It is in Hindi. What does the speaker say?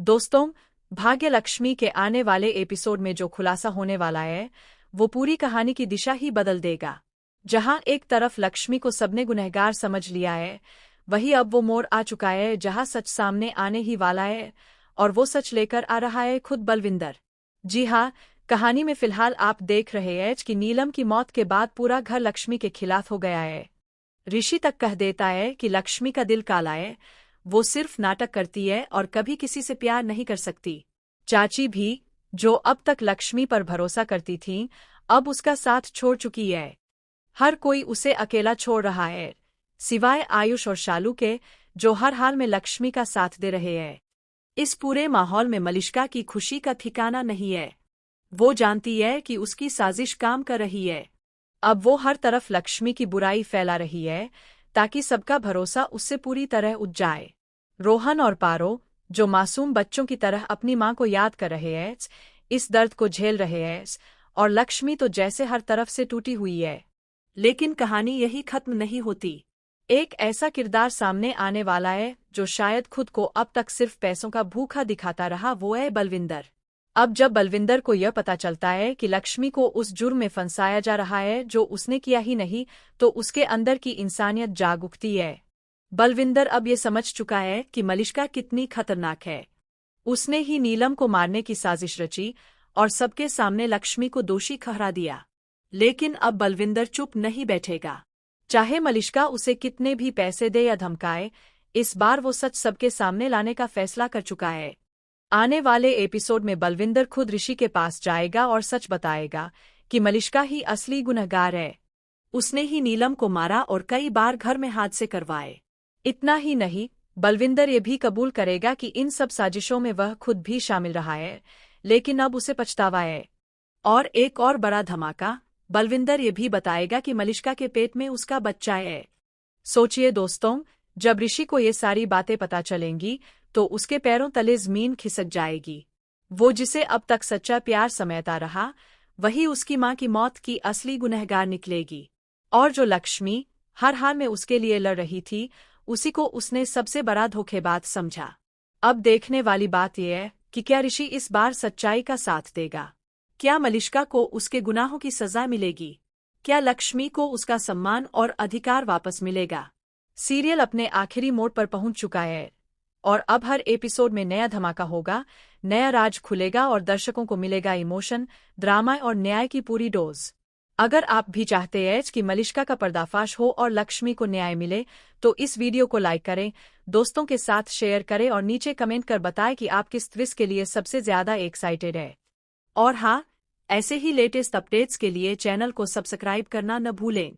दोस्तों, भाग्य लक्ष्मी के आने वाले एपिसोड में जो खुलासा होने वाला है वो पूरी कहानी की दिशा ही बदल देगा। जहां एक तरफ लक्ष्मी को सबने गुनहगार समझ लिया है, वहीं अब वो मोड़ आ चुका है जहां सच सामने आने ही वाला है, और वो सच लेकर आ रहा है खुद बलविंदर। जी हाँ, कहानी में फिलहाल आप देख रहे हैं कि नीलम की मौत के बाद पूरा घर लक्ष्मी के खिलाफ हो गया है। ऋषि तक कह देता है कि लक्ष्मी का दिल काला है, वो सिर्फ नाटक करती है और कभी किसी से प्यार नहीं कर सकती। चाची भी, जो अब तक लक्ष्मी पर भरोसा करती थीं, अब उसका साथ छोड़ चुकी है। हर कोई उसे अकेला छोड़ रहा है, सिवाय आयुष और शालू के, जो हर हाल में लक्ष्मी का साथ दे रहे हैं। इस पूरे माहौल में मलिष्का की खुशी का ठिकाना नहीं है। वो जानती है कि उसकी साजिश काम कर रही है। अब वो हर तरफ लक्ष्मी की बुराई फैला रही है, ताकि सबका भरोसा उससे पूरी तरह उठ जाए। रोहन और पारो, जो मासूम बच्चों की तरह अपनी माँ को याद कर रहे हैं, इस दर्द को झेल रहे हैं, और लक्ष्मी तो जैसे हर तरफ से टूटी हुई है। लेकिन कहानी यही खत्म नहीं होती। एक ऐसा किरदार सामने आने वाला है जो शायद खुद को अब तक सिर्फ पैसों का भूखा दिखाता रहा, वो है बलविंदर। अब जब बलविंदर को यह पता चलता है कि लक्ष्मी को उस जुर्म में फंसाया जा रहा है जो उसने किया ही नहीं, तो उसके अंदर की इंसानियत जाग उठती है। बलविंदर अब ये समझ चुका है कि मलिष्का कितनी खतरनाक है। उसने ही नीलम को मारने की साजिश रची और सबके सामने लक्ष्मी को दोषी ठहरा दिया। लेकिन अब बलविंदर चुप नहीं बैठेगा। चाहे मलिष्का उसे कितने भी पैसे दे या धमकाए, इस बार वो सच सबके सामने लाने का फैसला कर चुका है। आने वाले एपिसोड में बलविंदर खुद ऋषि के पास जाएगा और सच बताएगा कि मलिष्का ही असली गुनहगार है। उसने ही नीलम को मारा और कई बार घर में हादसे करवाए। इतना ही नहीं, बलविंदर ये भी कबूल करेगा कि इन सब साजिशों में वह खुद भी शामिल रहा है, लेकिन अब उसे पछतावा है। और एक और बड़ा धमाका, बलविंदर ये भी बताएगा कि मलिष्का के पेट में उसका बच्चा है। सोचिए दोस्तों, जब ऋषि को ये सारी बातें पता चलेंगी तो उसके पैरों तले जमीन खिसक जाएगी। वो जिसे अब तक सच्चा प्यार समझता रहा, वही उसकी माँ की मौत की असली गुनहगार निकलेगी। और जो लक्ष्मी हर हाल में उसके लिए लड़ रही थी, उसी को उसने सबसे बड़ा धोखेबाज समझा। अब देखने वाली बात यह है कि क्या ऋषि इस बार सच्चाई का साथ देगा। क्या मलिष्का को उसके गुनाहों की सजा मिलेगी? क्या लक्ष्मी को उसका सम्मान और अधिकार वापस मिलेगा? सीरियल अपने आखिरी मोड़ पर पहुंच चुका है, और अब हर एपिसोड में नया धमाका होगा, नया राज खुलेगा और दर्शकों को मिलेगा इमोशन, ड्रामा और न्याय की पूरी डोज। अगर आप भी चाहते हैं कि मलिष्का का पर्दाफाश हो और लक्ष्मी को न्याय मिले, तो इस वीडियो को लाइक करें, दोस्तों के साथ शेयर करें और नीचे कमेंट कर बताएं कि आप किस ट्विस्ट के लिए सबसे ज्यादा एक्साइटेड है। और हाँ, ऐसे ही लेटेस्ट अपडेट्स के लिए चैनल को सब्सक्राइब करना न भूलें।